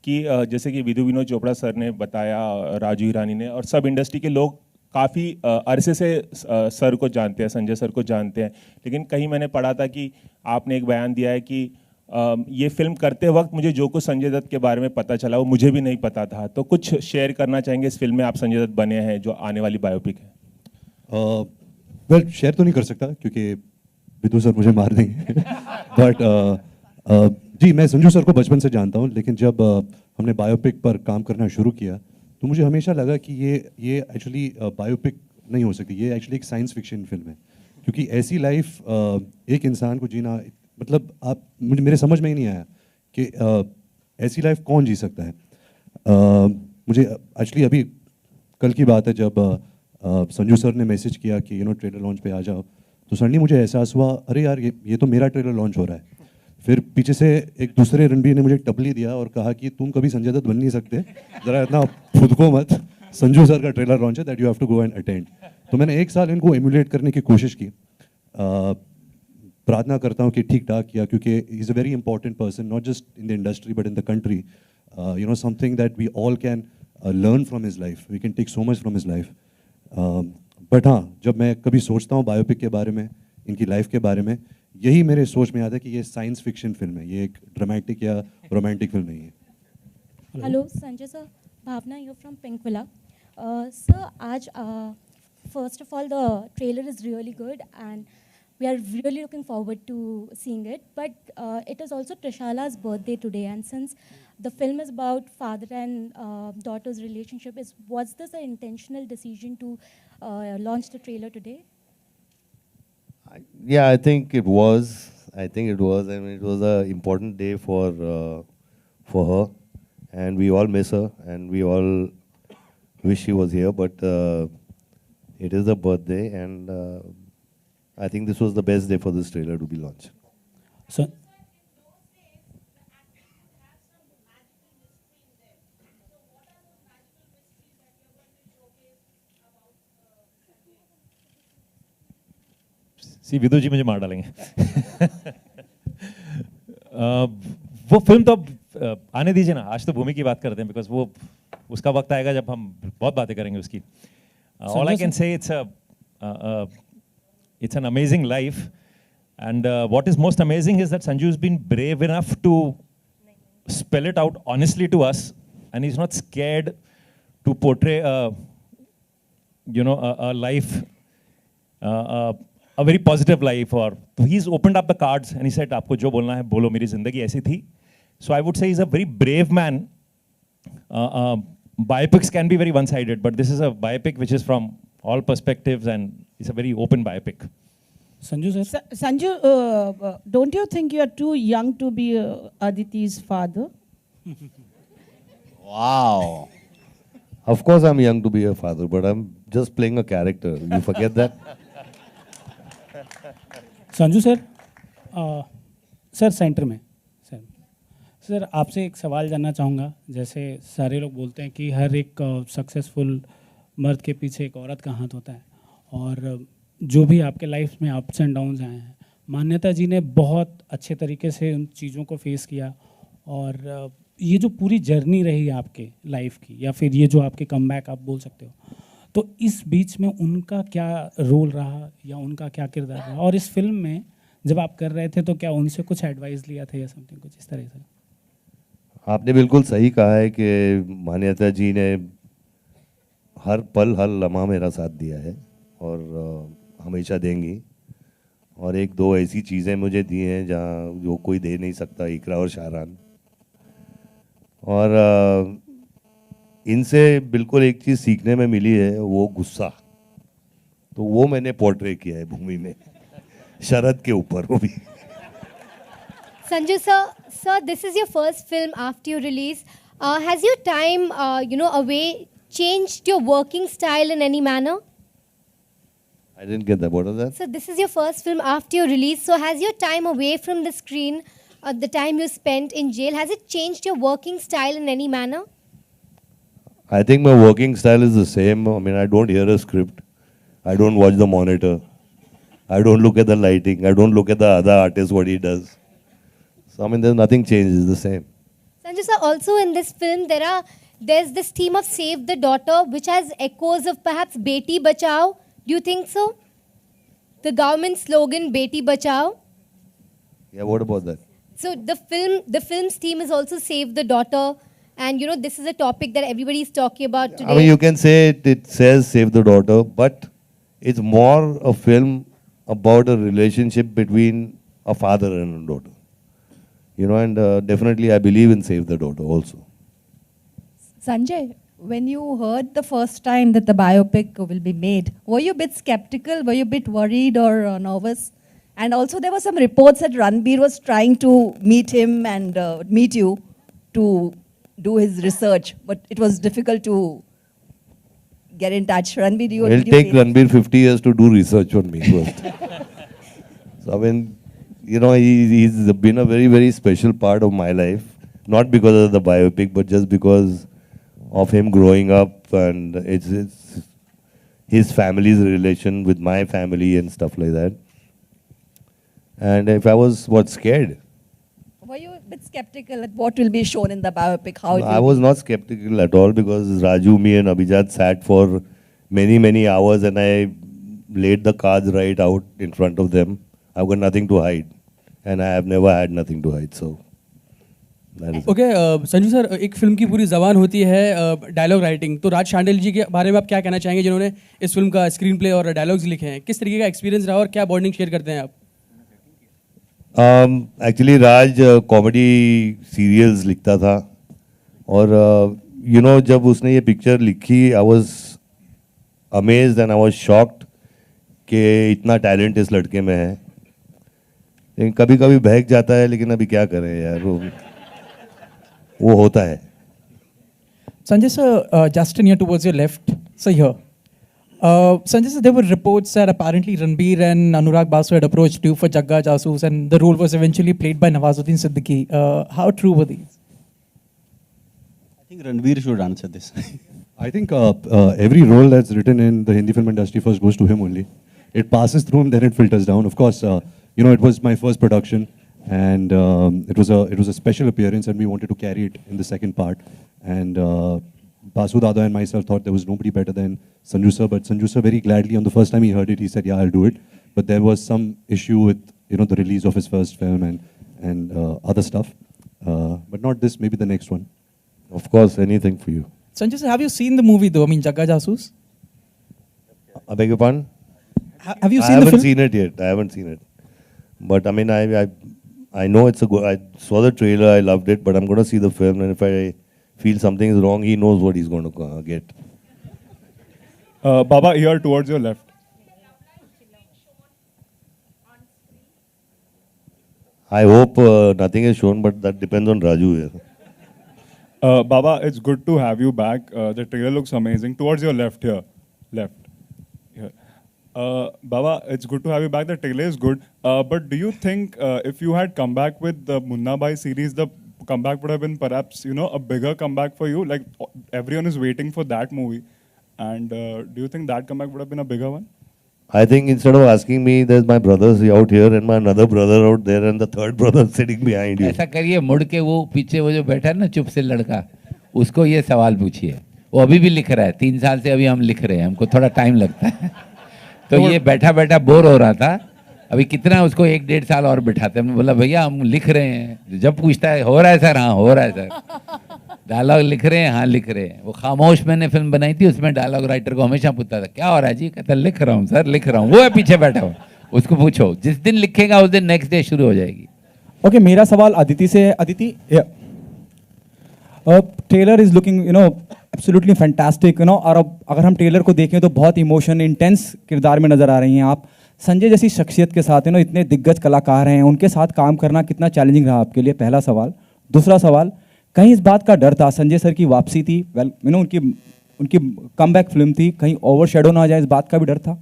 कि जैसे कि विधु विनोद चोपड़ा सर ने बताया, राजू हिरानी ने, और सब इंडस्ट्री के लोग काफ़ी अरसे से सर को जानते हैं, संजय सर को जानते हैं, लेकिन कहीं मैंने पढ़ा था कि आपने एक बयान दिया है कि ये फिल्म करते वक्त मुझे जो कुछ संजय दत्त के बारे में पता चला वो मुझे भी नहीं पता था। तो कुछ शेयर करना चाहेंगे इस फिल्म में, आप संजय दत्त बने हैं जो आने वाली बायोपिक है? वेल शेयर तो नहीं कर सकता क्योंकि विधु सर मुझे मार देंगे बट जी मैं संजू सर को बचपन से जानता हूँ, लेकिन जब हमने बायोपिक पर काम करना शुरू किया तो मुझे हमेशा लगा कि ये एक्चुअली बायोपिक नहीं हो सकती, ये एक्चुअली एक साइंस फिक्शन फिल्म है, क्योंकि ऐसी लाइफ एक इंसान को जीना, मतलब आप मेरे समझ में ही नहीं आया कि ऐसी लाइफ कौन जी सकता है। मुझे एक्चुअली अभी कल की बात है जब संजू सर ने मैसेज किया कि ट्रेलर लॉन्च पे आ जाओ, तो सडनली मुझे एहसास हुआ अरे यार ये तो मेरा ट्रेलर लॉन्च हो रहा है। फिर पीछे से एक दूसरे रणबीर ने मुझे टपली दिया और कहा कि तुम कभी संजय दत्त बन नहीं सकते, ज़रा इतना खुद को मत, संजू सर का ट्रेलर लॉन्च है, that you have to go and attend. तो मैंने एक साल इनको एम्यूलेट करने की कोशिश की। प्रार्थना करता हूँ कि ठीक ठाक किया, क्योंकि is a very important person, not just in the industry but in the country, something that we all can learn from his life, we can take so much from his life. But हाँ, जब मैं कभी सोचता हूँ biopic के बारे में, इनकी लाइफ के बारे में, यही मेरे सोच में आता है कि ये साइंस फिक्शन फिल्म है, ये एक ड्रामेटिक या रोमांटिक फिल्म नहीं है। Hello Sanjay sir, Bhavna here from Pink Villa. Sir, आज first of all the trailer is really good and we are really looking forward to seeing it. But it is also Trishala's birthday today, and since the film is about father and daughter's relationship, was this an intentional decision to launch the trailer today? Yeah, I think it was. I mean, it was an important day for her, and we all miss her, and we all wish she was here. But it is her birthday, and I think this was the best day for this trailer to be launched. So. सी विदु जी मुझे मार डालेंगे वो film तो अब आने दीजिए ना, आज तो भूमि की बात करते हैं, बिकॉज वो उसका वक्त आएगा जब हम बहुत बातें करेंगे उसकी। All I can say it's an amazing life, and what is most amazing is that Sanju has been brave enough to spell it out honestly to us, and he's not scared to portray a life, a very positive life, or he's opened up the cards and he said आपको जो बोलना है बोलो, मेरी जिंदगी ऐसी थी. So I would say he's a very brave man. Biopics can be very one-sided, but this is a biopic which is from all perspectives and it's a very open biopic. Sanju sir? Sanju, don't you think you are too young to be Aditi's father? Wow. Of course I'm young to be a father, but I'm just playing a character. You forget that? Sanju sir, sir centre में sir आपसे एक सवाल जानना चाहूँगा। जैसे सारे लोग बोलते हैं कि हर एक सक्सेसफुल मर्द के पीछे एक औरत का हाथ होता है, और जो भी आपके लाइफ में अप्स एंड डाउन्स आए हैं, मान्यता जी ने बहुत अच्छे तरीके से उन चीज़ों को फेस किया, और ये जो पूरी जर्नी रही आपके लाइफ की, या फिर ये जो आपके कमबैक आप बोल सकते हो, तो इस बीच में उनका क्या रोल रहा या उनका क्या किरदार रहा, और इस फिल्म में जब आप कर रहे थे तो क्या उनसे कुछ एडवाइस लिया था या समथिंग कुछ इस तरह से? आपने बिल्कुल सही कहा है कि मान्यता जी ने हर पल हर लम्हा मेरा साथ दिया है और हमेशा देंगी, और एक दो ऐसी चीज़ें मुझे दी हैं जहाँ जो कोई दे नहीं सकता, इकरा और शाहरान। और इनसे बिल्कुल एक चीज़ सीखने में मिली है, वो गुस्सा, तो वो मैंने पोर्ट्रे किया है भूमि में, शरद के ऊपर वो भी। Sanju sir, this is your first film after your release. Has your time, away changed your working style in any manner? I didn't get that. What was that? So this is your first film after your release. So has your time away from the screen, the time you spent in jail, has it changed your working style in any manner? I think my working style is the same. I mean, I don't hear a script. I don't watch the monitor. I don't look at the lighting. I don't look at the other artist, what he does. So, I mean, there's nothing changed. It's the same. Sanjay sir, also in this film there's this theme of Save the Daughter, which has echoes of perhaps Beti Bachao. Do you think so? The government slogan Beti Bachao. Yeah, what about that? So the film's theme is also Save the Daughter, and you know this is a topic that everybody is talking about today. I mean, you can say it says Save the Daughter, but it's more a film about a relationship between a father and a daughter. You know, and definitely I believe in Save the Daughter also. Sanjay, when you heard the first time that the biopic will be made, were you a bit skeptical? Were you a bit worried or nervous? And also there were some reports that Ranbir was trying to meet him and meet you to do his research, but it was difficult to get in touch. Ranbir, It'll did you take feel- Ranbir 50 years to do research on me first. So I mean, you know, he's been a very, very special part of my life. Not because of the biopic, but just because of him growing up, and it's his family's relation with my family and stuff like that. And if I was, scared? Were you a bit skeptical at what will be shown in the biopic? How it I will was be? not skeptical at all, because Raju, me and Abhijat sat for many, many hours, and I laid the cards right out in front of them. I've got nothing to hide, and I have never had nothing to hide. So that is okay Sanju sir, एक film की पूरी जबान होती है dialogue writing, तो राज शांडिल जी के बारे में आप क्या कहना चाहेंगे, जिन्होंने इस फिल्म का स्क्रीन प्ले और डायलॉग्स लिखे हैं? किस तरीके का एक्सपीरियंस रहा और क्या बॉन्डिंग शेयर करते हैं आप? एक्चुअली राज कॉमेडी सीरियल्स लिखता था, और यू नो जब उसने ये पिक्चर लिखी, I was amazed and I was shocked कि इतना टैलेंट इस लड़के में है. लेकिन कभी कभी बहक जाता है, लेकिन अभी क्या करें यार, वो होता है. Sanjay sir, Justin here towards your left. So here. Sanjay sir, there were reports that apparently Ranbir and Anurag Basu had approached you for Jagga Jasoos, and the role was eventually played by Nawazuddin Siddiqui. How true were these? I think Ranbir should answer this. I think every role that's written in the Hindi film industry first goes to him only. It passes through him, then it filters down. Of course, you know, it was my first production, and it was a special appearance, and we wanted to carry it in the second part. And Basu Dada and myself thought there was nobody better than Sanju sir, but Sanju sir very gladly, on the first time he heard it, he said, yeah, I'll do it. But there was some issue with, you know, the release of his first film and other stuff. But not this, maybe the next one. Of course, anything for you. Sanjay sir, have you seen the movie though? I mean, Jagga Jasoos? I beg your pardon? Have you I seen the haven't film? seen it yet. I haven't seen it. But I mean, I know it's a good. I saw the trailer. I loved it. But I'm going to see the film, and if I feel something is wrong, he knows what he's going to get. Baba, here towards your left. I hope nothing is shown, but that depends on Raju here. Baba, it's good to have you back. The trailer looks amazing. Towards your left here. Left. Here. Baba, it's good to have you back. The trailer is good. But do you think if you had come back with the Munna Bhai series, the comeback would have been perhaps, you know, a bigger comeback for you? Like, everyone is waiting for that movie. And do you think that comeback would have been a bigger one? I think instead of asking me, there's my brothers out here and my another brother out there and the third brother sitting behind you. ऐसा करिए, मुड़ के वो पीछे वो जो बैठा है ना चुप से लड़का, उसको ये सवाल पूछिए. वो अभी भी लिख रहा है. 3 साल से अभी हम लिख रहे हैं. हमको थोड़ा टाइम लगता है. तो ये बैठा बैठा बोर हो रहा था. अभी कितना उसको 1-1.5 साल और बिठाते. हमने बोला भैया हम लिख रहे हैं. जब पूछता है हो रहा है सर, हाँ हो रहा है सर. डायलॉग लिख रहे हैं, हाँ लिख रहे हैं. वो खामोश मैंने फिल्म बनाई थी, उसमें डायलॉग राइटर को हमेशा पूछता था क्या हो रहा है जी, कहता लिख रहा हूँ सर, लिख रहा हूँ. वो है पीछे बैठा हुआ. उसको पूछो, जिस दिन लिखेगा उस दिन नेक्स्ट डे शुरू हो जाएगी. ओके, मेरा सवाल अदिति से है. Aditi, trailer is looking, you know, absolutely fantastic, you know. और अब अगर हम ट्रेलर को देखें तो बहुत इमोशन, इंटेंस किरदार में नजर आ रही हैं आप. संजय जैसी शख्सियत के साथ, यू नो, इतने दिग्गज कलाकार हैं, उनके साथ काम करना कितना चैलेंजिंग रहा आपके लिए? पहला सवाल. दूसरा सवाल, कहीं इस बात का डर था, संजय सर की वापसी थी, वेल यू नो, उनकी कमबैक फिल्म थी, कहीं ओवरशैडो ना हो जाए, इस बात का भी डर था?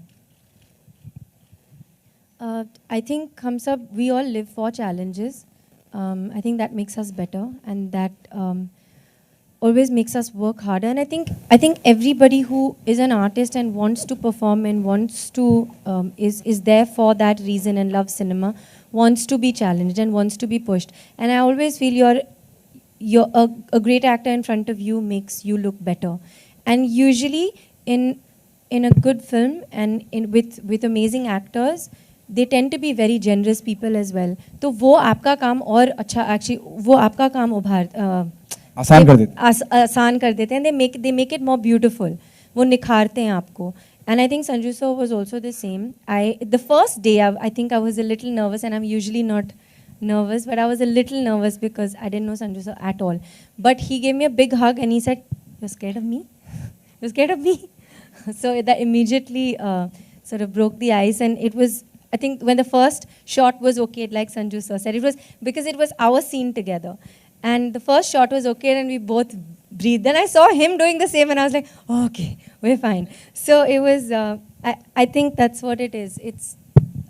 I think हम सब we all live for challenges. I think that makes us better, and that always makes us work harder. And I think everybody who is an artist and wants to perform and wants to is there for that reason and loves cinema, wants to be challenged and wants to be pushed. And I always feel a great actor in front of you makes you look better. And usually in a good film and with amazing actors, they tend to be very generous people as well. तो वो आपका काम और अच्छा actually वो आपका काम आसान कर देते आसान कर देते हैं. They make it more beautiful. वो निखारते हैं आपको. And I think Sanju sir was also the same. The first day I think I was a little nervous, and I'm usually not nervous, but I was a little nervous because I didn't know Sanju sir at all. But he gave me a big hug and he said, "You're scared of me? You're scared of me?" So that immediately sort of broke the ice, and it was, I think when the first shot was okay, like Sanju sir said, it was because it was our scene together. And the first shot was okay and we both breathed. Then I saw him doing the same and I was like, oh, okay, we're fine. So it was, I think that's what it is. It's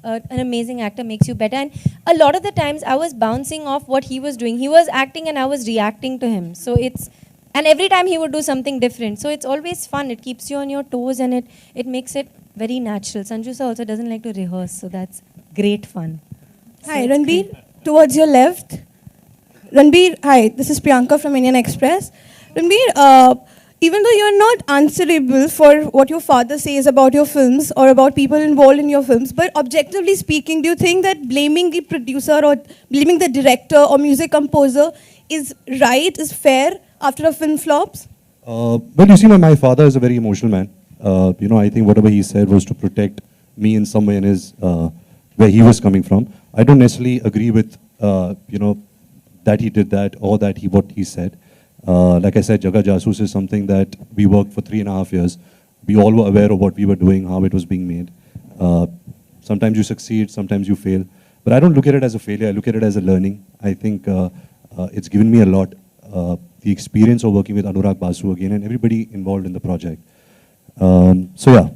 an amazing actor makes you better. And a lot of the times I was bouncing off what he was doing. He was acting and I was reacting to him. So it's, and every time he would do something different. So it's always fun. It keeps you on your toes and it makes it very natural. Sanju sir also doesn't like to rehearse, so that's great fun. Hi, Ranbir, towards your left. Ranbir, hi, this is Priyanka from Indian Express. Ranbir, even though you're not answerable for what your father says about your films or about people involved in your films, but objectively speaking, do you think that blaming the producer or blaming the director or music composer is right, is fair after a film flops? Well, you see, my father is a very emotional man. I think whatever he said was to protect me in some way in his, where he was coming from. I don't necessarily agree with, that he did that or that what he said. Like I said, Jagga Jasoos is something that we worked for 3.5 years. We all were aware of what we were doing, how it was being made. Sometimes you succeed, sometimes you fail. But I don't look at it as a failure, I look at it as a learning. I think it's given me a lot. The experience of working with Anurag Basu again and everybody involved in the project. So yeah,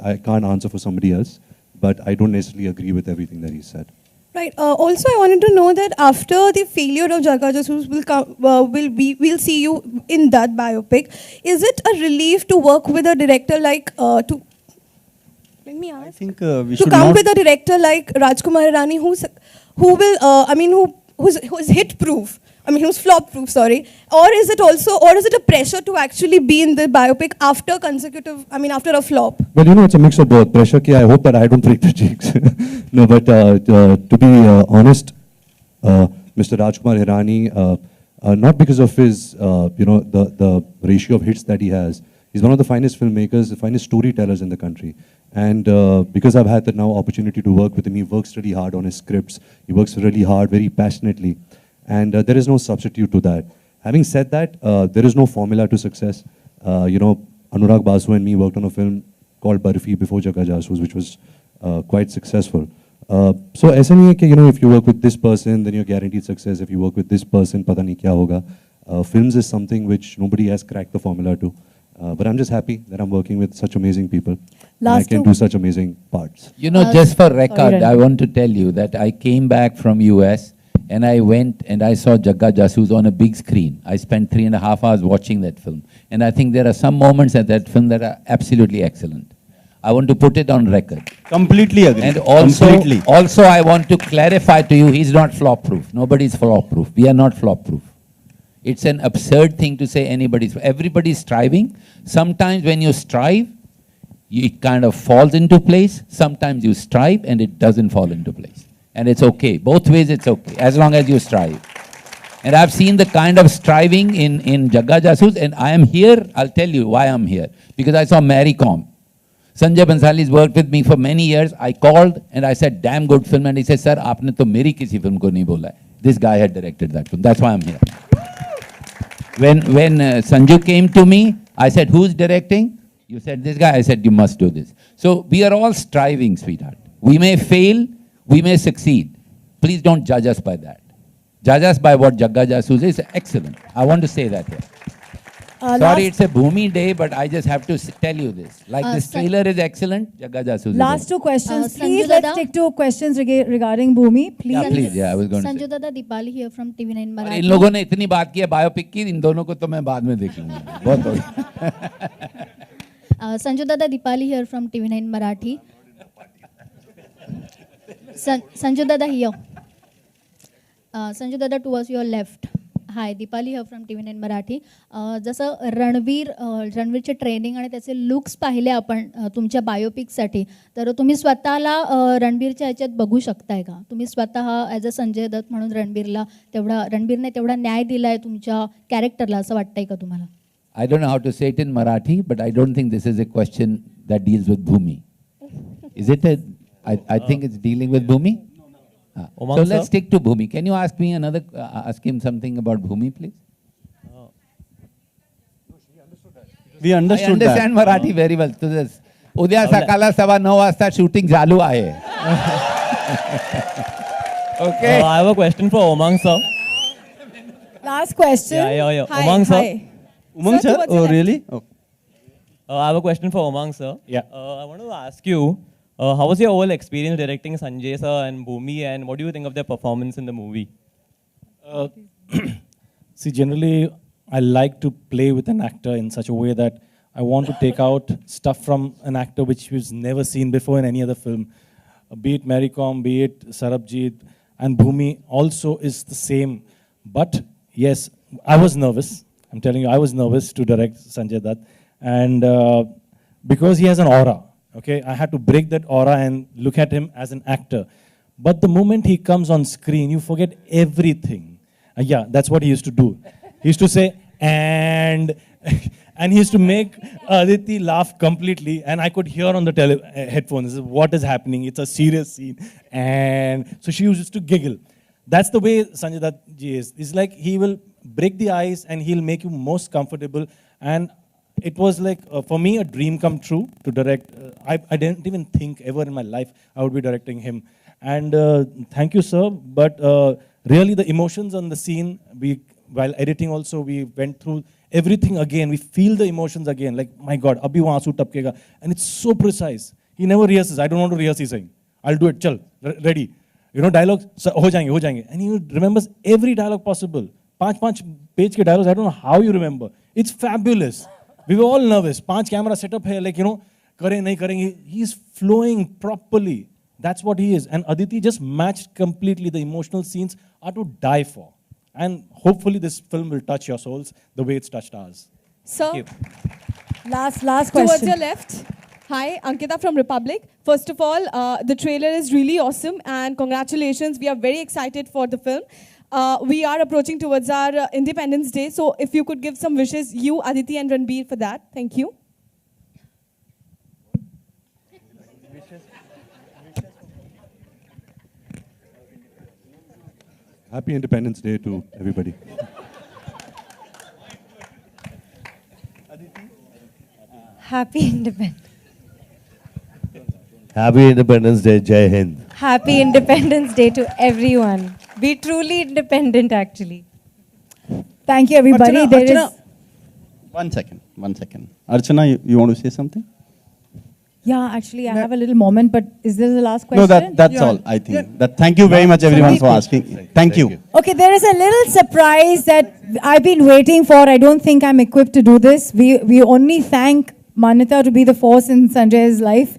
I can't answer for somebody else, but I don't necessarily agree with everything that he said. Right. Also, I wanted to know that after the failure of Jagga Jasoos we'll see you in that biopic. Is it a relief to work with a director like let me ask? I think we to should come not with a director like Rajkumar Hirani, who's hit proof. Who's flop proof, sorry. Or is it a pressure to actually be in the biopic after a flop? Well, it's a mix of both. Pressure, I hope that I don't break the jinx. No, but to be honest, Mr. Rajkumar Hirani, not because of his, the ratio of hits that he has. He's one of the finest filmmakers, the finest storytellers in the country. And because I've had the now opportunity to work with him, he works really hard on his scripts. He works really hard, very passionately. And there is no substitute to that. Having said that, there is no formula to success. Anurag Basu and me worked on a film called Barfi before Jagga Jasoos, which was quite successful. So ऐसा नहीं है कि if you work with this person, then you're guaranteed success. If you work with this person, पता नहीं क्या होगा. Films is something which nobody has cracked the formula to. But I'm just happy that I'm working with such amazing people. And I can do such amazing parts. Just for record, I want to tell you that I came back from US and I went and I saw Jagga Jasoos on a big screen. I spent 3.5 hours watching that film. And I think there are some moments at that film that are absolutely excellent. I want to put it on record. Completely agree. And also I want to clarify to you, he's not flop-proof. Nobody's flop-proof. We are not flop-proof. It's an absurd thing to say everybody's striving. Sometimes when you strive, it kind of falls into place. Sometimes you strive and it doesn't fall into place. And it's okay. Both ways it's okay, as long as you strive. And I've seen the kind of striving in Jagga Jasoos, and I am here, I'll tell you why I'm here. Because I saw Mary Com. Sanjay Bansali's worked with me for many years. I called and I said, damn good film. And he said, sir, aapne to meri kisi film ko nahi bola hai. This guy had directed that film. That's why I'm here. When Sanju came to me, I said, who's directing? You said, this guy. I said, you must do this. So we are all striving, sweetheart. We may fail, we may succeed. Please don't judge us by that. Judge us by what Jagga Jasoos is excellent. I want to say that here. Sorry, it's a Bhumi day, but I just have to tell you this. Like this trailer is excellent, Jagga Jasoos Last two questions. Please, Sanju let's Dada. stick to questions regarding Bhumi. Please. Yeah, please. Yeah, I was going to say. Sanju Dada Dipali here from TV9 और Marathi. इन लोगों ने इतनी बात की है biopic की, इन दोनों को तो मैं बाद में देख लूंगा. बहुत हो गया. Sanju Dada Dipali here from TV9 Marathi. Sanju Dada here. Sanju Dada towards your left. Hi Deepali here from TV9 Marathi. जसं रणवीरचे ट्रेनिंग आणि त्याचे लुक्स पाहिले आपण तुमच्या बायोपिकसाठी, तर तुम्ही स्वतःला रणबीरच्या ह्याच्यात बघू शकताय का? तुम्ही स्वतः ॲज अ संजय दत्त म्हणून रणबीरने तेवढा न्याय दिला आहे तुमच्या कॅरेक्टरला, असं वाटतंय का तुम्हाला? I don't know how to say it in Marathi, but I don't think this is a question that deals with Bhumi. Is it? I think it's dealing with Bhumi. So let's stick to Bhumi. Can you ask me ask him something about Bhumi, please? We understood I understand Marathi very well. So this, उद्या सकाळला 9:15 वाजता shooting चालू आहे. Okay. I have a question for Umang sir. Last question. Yeah. Hi, Umang sir. hi. Umang sir? Oh, really? Oh. I have a question for Umang sir. Yeah. I want to ask you, how was your whole experience directing Sanjay sir and Bhumi, and what do you think of their performance in the movie? See, generally, I like to play with an actor in such a way that I want to take out stuff from an actor which was never seen before in any other film. Be it Mary Kom, be it Sarabjit, and Bhumi also is the same. But yes, I was nervous. I'm telling you, I was nervous to direct Sanjay Dutt. And because he has an aura, okay, I had to break that aura and look at him as an actor. But the moment he comes on screen, you forget everything. Yeah, that's what he used to do. He used to say, and he used to make Aditi laugh completely, and I could hear on the headphones, what is happening? It's a serious scene. And so she used to giggle. That's the way Sanjay Dutt ji is. It's like he will break the ice and he'll make you most comfortable. And it was like, for me, a dream come true to direct. I didn't even think ever in my life I would be directing him. And thank you, sir. But really, the emotions on the scene, while editing also, we went through everything again. We feel the emotions again. Like, my God, abhi wahan aansu tapkega. And it's so precise. He never rehearses. I don't want to rehearse, he's saying. I'll do it. Chal, ready. You know, dialogues, ho jayenge. And he remembers every dialogue possible. 5 page ke dialogues, I don't know how you remember. It's fabulous. We were all nervous. 5 camera setup hai, like, you know, kare nahi karenge. He's flowing properly. That's what he is. And Aditi just matched completely. The emotional scenes are to die for. And hopefully this film will touch your souls the way it's touched ours. Sir, Last question. towards your left. Hi, Ankita from Republic. First of all, the trailer is really awesome and congratulations. We are very excited for the film. We are approaching towards our Independence Day. So if you could give some wishes, you, Aditi and Ranbir, for that. Thank you. Happy Independence Day to everybody. Happy Independence. Happy Independence Day, Jai Hind. Happy Independence Day to everyone. Be truly independent, actually. Thank you, everybody. Archana, There Archana. is. One second. Archana, you want to say something? Yeah, actually, I have a little moment, but is this the last No, question? that's all, I think. Thank you very much, everyone, for asking. Thank you. Okay, there is a little surprise that I've been waiting for. I don't think I'm equipped to do this. We only thank Manyata to be the force in Sanjay's life.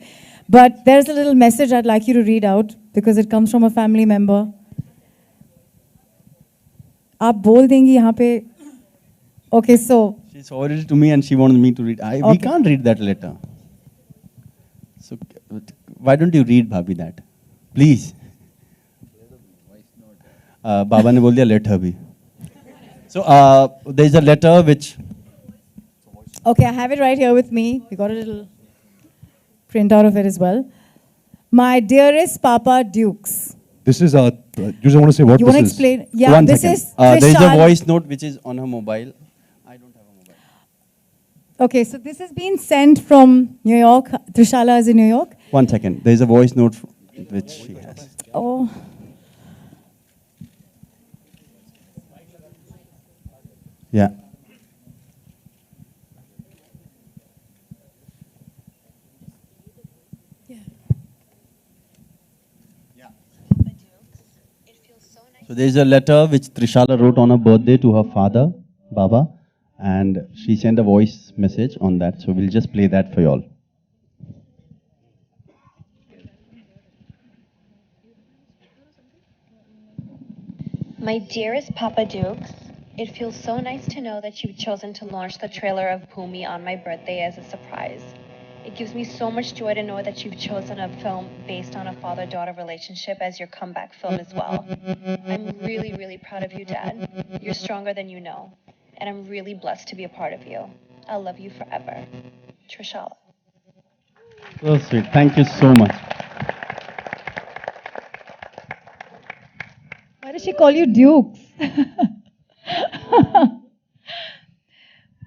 But there's a little message I'd like you to read out because it comes from a family member. आप बोल देंगी यहाँ पे. Okay, so. She forwarded it to me and she wanted me to read. We can't read that letter. So why don't you read, Bhabhi, that? Please. Baba ने बोल दिया letter भी. So there is a letter which. Okay, I have it right here with me. We got a little printout of it as well. My dearest Papa Dukes. This is you just want to say what You this want to is? explain? Yeah, One this second. is There is a Trishal. voice note which is on her mobile. Okay, so this has been sent from New York. Trishala is in New York. 1 second. There is a voice note which she has. Oh. Yeah. So there is a letter which Trishala wrote on her birthday to her father, Baba, and she sent a voice message on that. So we'll just play that for you all. My dearest Papa Dukes, It feels so nice to know that you've chosen to launch the trailer of Bhumi on my birthday as a surprise. It gives me so much joy to know that you've chosen a film based on a father-daughter relationship as your comeback film as well. I'm really, really proud of you, Dad. You're stronger than you know. And I'm really blessed to be a part of you. I'll love you forever. Trishala. So sweet. Thank you so much. Why does she call you Dukes?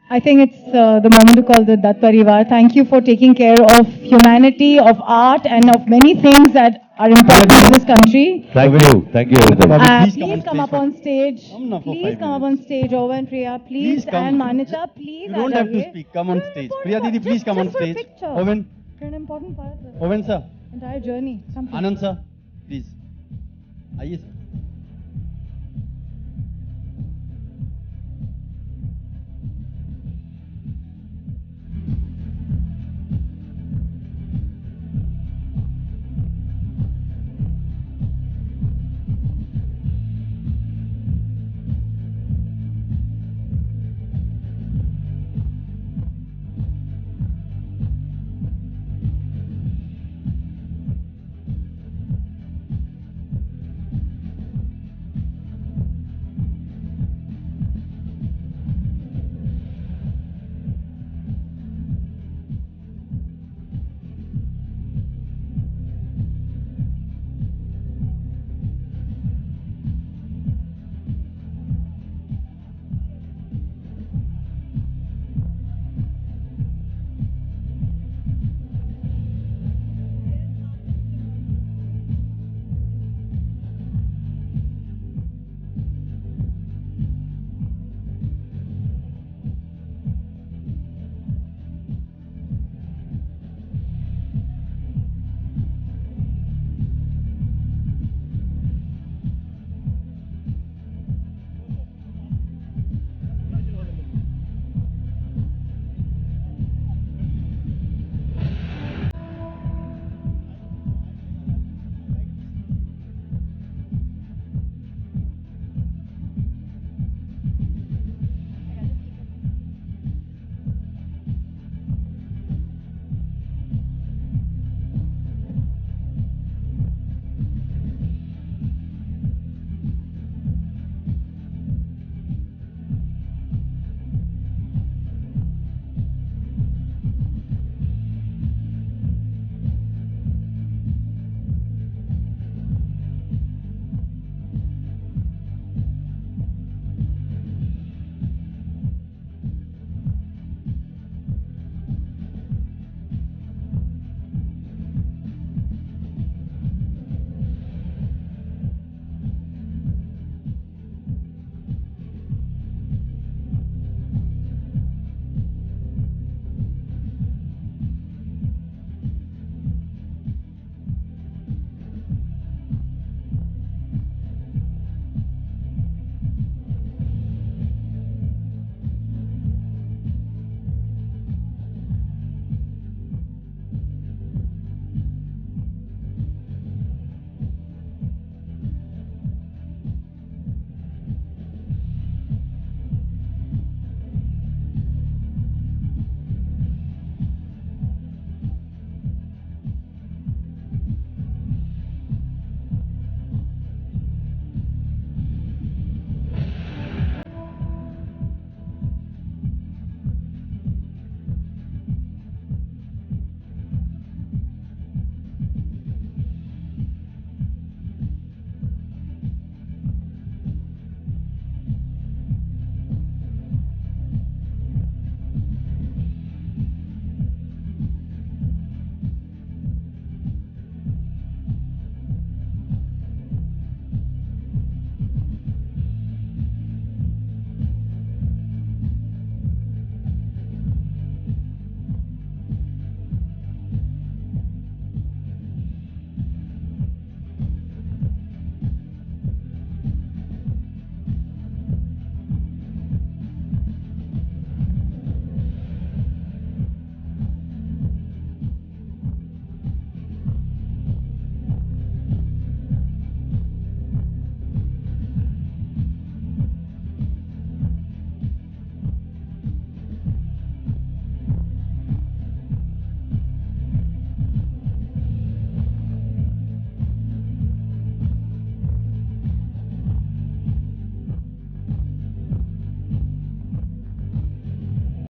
I think it's the moment to call the Dutt Parivar. Thank you for taking care of humanity, of art, and of many things that are important in this country. Thank you. Thank you. Please come up on stage. Please come up on stage. Over and Priya, please. And Manita, please. You don't have to speak. Come on stage. Priya Didi, please come on stage. Owen. You're an important part of the Owen sir. entire journey. Come Anand sir, please. आइए